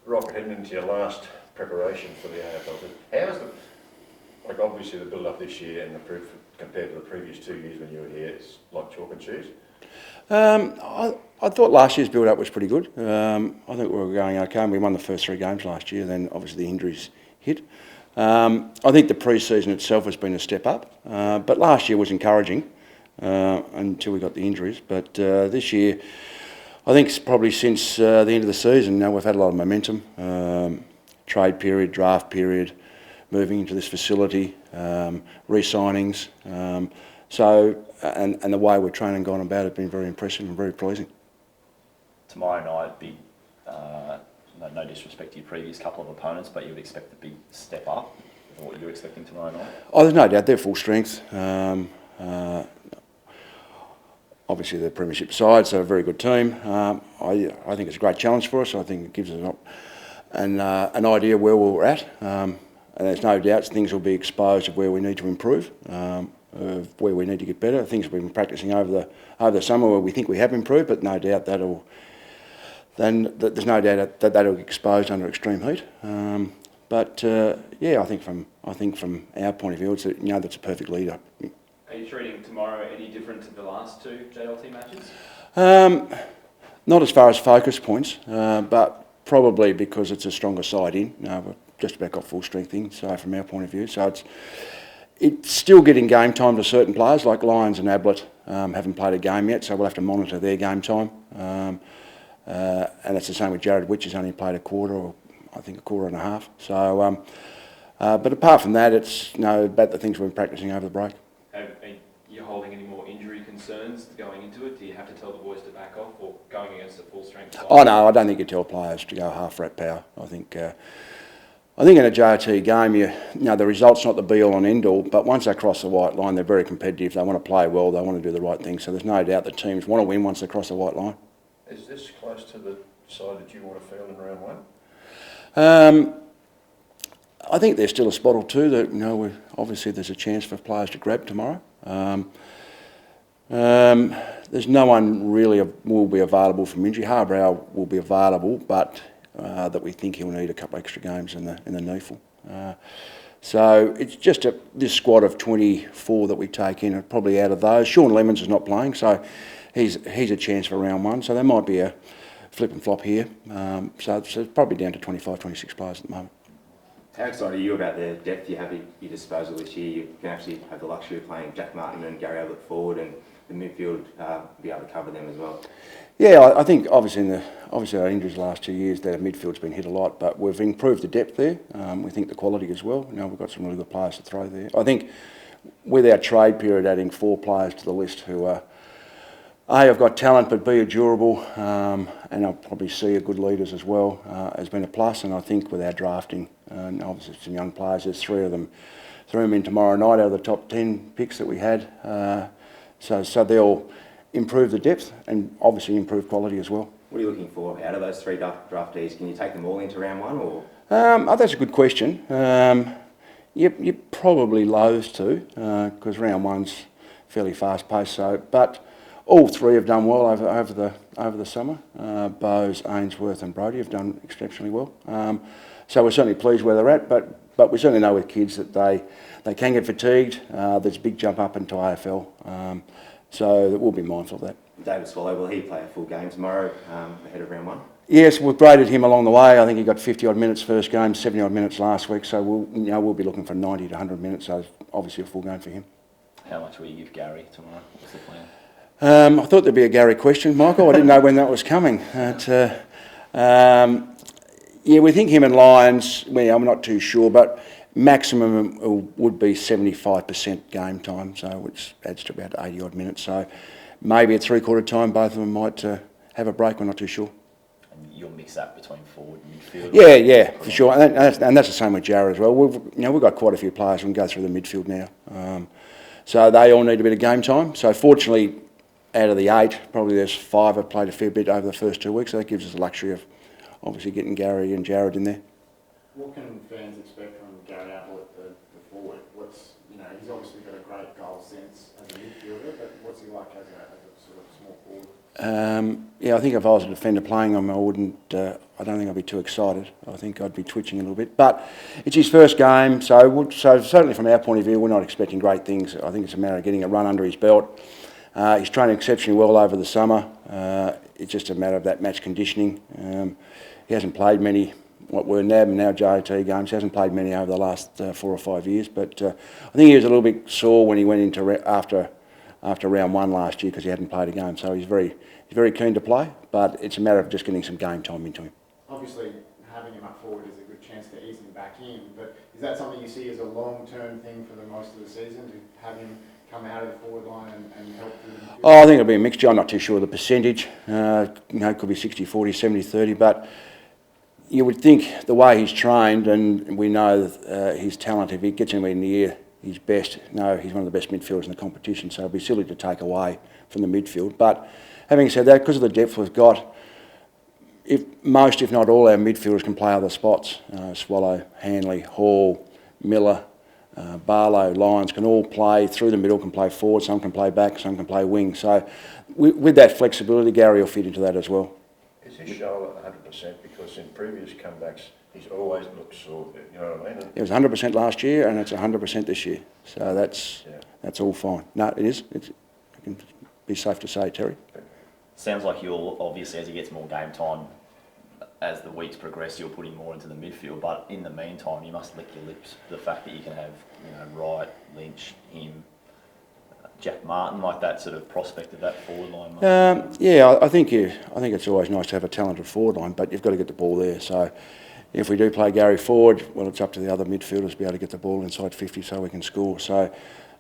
Rob, heading into your last preparation for the AFL, how's obviously the build-up this year and the proof compared to the previous 2 years when you were here, it's like chalk and cheese? I thought last year's build-up was pretty good. I think we were going okay. We won the first 3 games last year, then obviously the injuries hit. I think the pre-season itself has been a step up, but last year was encouraging until we got the injuries. But this year, I think it's probably since the end of the season, now we've had a lot of momentum. Trade period, draft period, moving into this facility, re-signings. And the way we're training and gone about it has been very impressive and very pleasing. Tomorrow night, no disrespect to your previous couple of opponents, but you would expect a big step up from what you're expecting tomorrow night? Oh, there's no doubt they're full strength. Obviously they're premiership side, so a very good team. I think it's a great challenge for us. I think it gives us an idea where we're at. And there's no doubt things will be exposed of where we need to improve, of where we need to get better. Things we've been practising over the summer where we think we have improved, but no doubt there's no doubt that'll get exposed under extreme heat. Yeah, I think from our point of view, that's a perfect lead up. Are you treating tomorrow any different to the last 2 JLT matches? Not as far as focus points, but probably because it's a stronger side in. We've just about got full strength in, so from our point of view. So it's still getting game time to certain players, like Lyons and Ablett haven't played a game yet, so we'll have to monitor their game time. And it's the same with Jared Witch, has only played a quarter, or I think a quarter and a half. So, but apart from that, it's about the things we've been practising over the break. Are you holding any more injury concerns going into it? Do you have to tell the boys to back off, or going against a full strength side? Oh no, I don't think you tell players to go half rat power. I think in a JT game, the result's not the be-all and end-all, but once they cross the white line, they're very competitive. They want to play well. They want to do the right thing. So there's no doubt the teams want to win once they cross the white line. Is this close to the side that you want to field in round 1? I think there's still a spot or two that obviously there's a chance for players to grab tomorrow. There's no one really will be available from injury. Harbrow will be available, but that we think he'll need a couple extra games in the NEAFL. So it's just this squad of 24 that we take in, and probably out of those, Sean Lemons is not playing, so he's a chance for round 1. So there might be a flip and flop here. So it's probably down to 25, 26 players at the moment. How excited are you about the depth you have at your disposal this year? You can actually have the luxury of playing Jack Martin and Gary Ablett forward, and the midfield be able to cover them as well. Yeah, I think obviously our injuries the last 2 years, their midfield's been hit a lot, but we've improved the depth there. We think the quality as well. We've got some really good players to throw there. I think with our trade period, adding 4 players to the list who are A, have got talent, but B, are durable, and I'll probably see a good leaders as well, has been a plus. And I think with our drafting, and obviously some young players, there's 3 of them, threw them in tomorrow night out of the top 10 picks that we had. So they'll improve the depth and obviously improve quality as well. What are you looking for out of those 3 draftees? Can you take them all into round 1, or? That's a good question. You're probably loath to, because round 1's fairly fast paced. So, but all 3 have done well over the summer. Bowes, Ainsworth, and Brodie have done exceptionally well. So we're certainly pleased where they're at. But we certainly know with kids that they can get fatigued. There's a big jump up into AFL. So we'll be mindful of that. David Swallow, will he play a full game tomorrow ahead of round 1? Yes, we've graded him along the way. I think he got 50-odd minutes first game, 70-odd minutes last week. So we'll be looking for 90 to 100 minutes. So obviously a full game for him. How much will you give Gary tomorrow? What's the plan? I thought there'd be a Gary question, Michael. I didn't know when that was coming. Yeah, we think him and Lyons, I'm not too sure, but maximum would be 75% game time, so which adds to about 80-odd minutes. So maybe at 3/4 time, both of them might have a break. We're not too sure. And you'll mix that between forward and midfield? Yeah, for sure. And that's the same with Jared as well. We've got quite a few players who can go through the midfield now. So they all need a bit of game time. So fortunately, out of the 8, probably there's 5 have played a fair bit over the first 2 weeks. So that gives us the luxury of obviously getting Gary and Jared in there. What can fans expect from Gary Ablett, the forward? What's he's obviously got a great goal sense as a midfielder, but what's he like as a sort of small forward? Yeah, I think if I was a defender playing him, I don't think I'd be too excited. I think I'd be twitching a little bit. But it's his first game, so certainly from our point of view, we're not expecting great things. I think it's a matter of getting a run under his belt. He's trained exceptionally well over the summer. It's just a matter of that match conditioning. He hasn't played many, what were NAB and now JT games. He hasn't played many over the last 4 or 5 years. But I think he was a little bit sore when he went into after round one last year because he hadn't played a game. So he's very keen to play, but it's a matter of just getting some game time into him. Obviously, having him up forward is a good chance to ease him back in, but is that something you see as a long-term thing for the most of the season, to have him come out of the forward line and help through the midfield? Oh, I think it'll be a mixture. I'm not too sure of the percentage. It could be 60-40, 70-30, but you would think the way he's trained, and we know his talent, if he gets anywhere near his best, no, he's one of the best midfielders in the competition, so it'd be silly to take away from the midfield. But having said that, because of the depth we've got, if not all our midfielders can play other spots. Swallow, Hanley, Hall, Miller, Barlow, Lyons can all play through the middle, can play forward, some can play back, some can play wing. So with that flexibility, Gary will fit into that as well. Is his shoulder 100%? Because in previous comebacks, he's always looked sore, you know what I mean? It was 100% last year and it's 100% this year. So that's all fine. No, it is. It can be safe to say, Terry. Sounds like you'll, obviously, as he gets more game time, as the weeks progress, you'll put him more into the midfield. But in the meantime, you must lick your lips for the fact that you can have, Wright, Lynch, him, Jack Martin, like that sort of prospect of that forward line. Yeah, I think it's always nice to have a talented forward line, but you've got to get the ball there. So if we do play Gary forward, well, it's up to the other midfielders to be able to get the ball inside 50 so we can score. So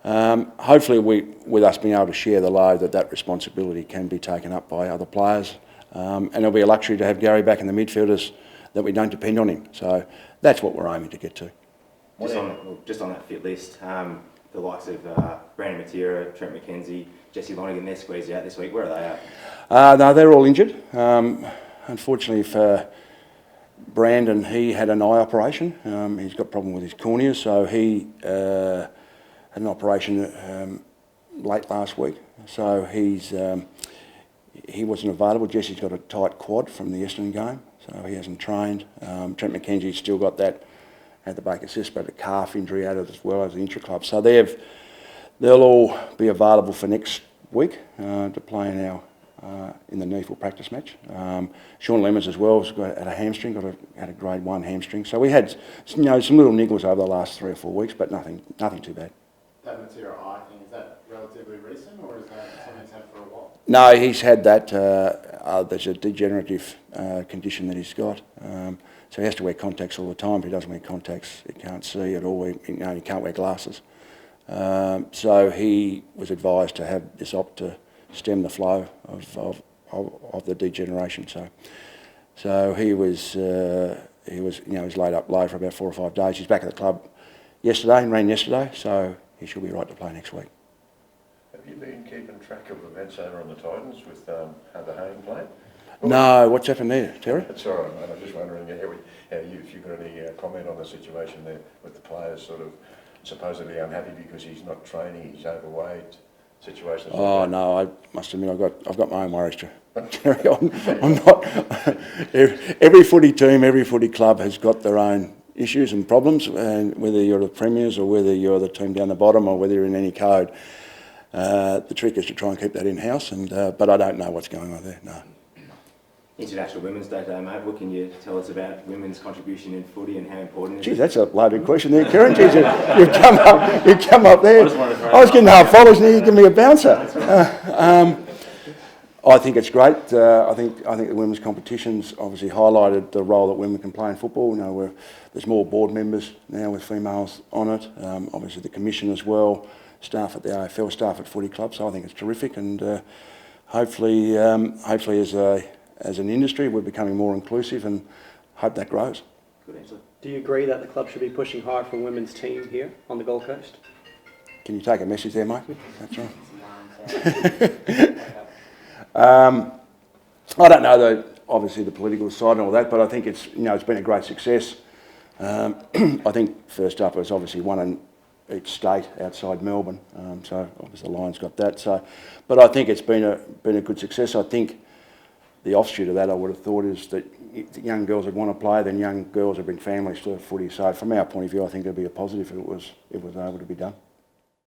hopefully with us being able to share the load, that responsibility can be taken up by other players. And it'll be a luxury to have Gary back in the midfielders that we don't depend on him. So that's what we're aiming to get to. Just on that fit list, the likes of Brandon Matera, Trent McKenzie, Jesse Lonergan, they're squeezed out this week. Where are they at? No, they're all injured. Unfortunately for Brandon, he had an eye operation. He's got a problem with his cornea, so he had an operation late last week. So he wasn't available. Jesse's got a tight quad from the Essendon game, so he hasn't trained. Trent McKenzie's still got that at the Baker Cyst, but a calf injury out of as well as the intra-club. So they'll all be available for next week to play in the NEFL practice match. Sean Lemmers as well has had a hamstring, had a grade 1 hamstring. So we had some little niggles over the last 3 or 4 weeks, but nothing too bad. That Matera eye thing, is that relatively recent or is that something he's had for a while? No, he's had that. There's a degenerative condition that he's got. So he has to wear contacts all the time. If he doesn't wear contacts, he can't see at all. He can't wear glasses. So he was advised to have this op to stem the flow of the degeneration. So he was laid up low for about 4 or 5 days. He's back at the club yesterday and ran yesterday, so he should be right to play next week. Have you been keeping track of events over on the Titans with how the home played? No, what's happened there, Terry? That's all right, mate. I'm just wondering if you've got any comment on the situation there with the players sort of supposedly unhappy because he's not training, he's overweight, situations Oh like that. no, I must admit I've got my own worries to carry on. I'm not. Every footy team, every footy club has got their own issues and problems, and whether you're the premiers or whether you're the team down the bottom or whether you're in any code, the trick is to try and keep that in house. But I don't know what's going on there. No. International Women's Day today, mate. What can you tell us about women's contribution in footy and how important it Geez, is? that's a loaded question there, Karen. Geez, you've come up there. I was getting half followers, now you give me a bouncer. I think it's great. I think the women's competition's obviously highlighted the role that women can play in football. There's more board members now with females on it. Obviously the commission as well, staff at the AFL, staff at footy clubs. So I think it's terrific, and hopefully as an industry we're becoming more inclusive, and hope that grows. Good answer. Do you agree that the club should be pushing hard for a women's team here on the Gold Coast? Can you take a message there, mate? That's right. I don't know obviously the political side and all that, but I think it's been a great success. I think first up it was obviously won each state outside Melbourne. So obviously the Lions got that. So, but I think it's been a good success. I think the offshoot of that, I would have thought, is that if the young girls that want to play, then young girls will bring families to footy. So from our point of view, I think it'd be a positive if it was able to be done.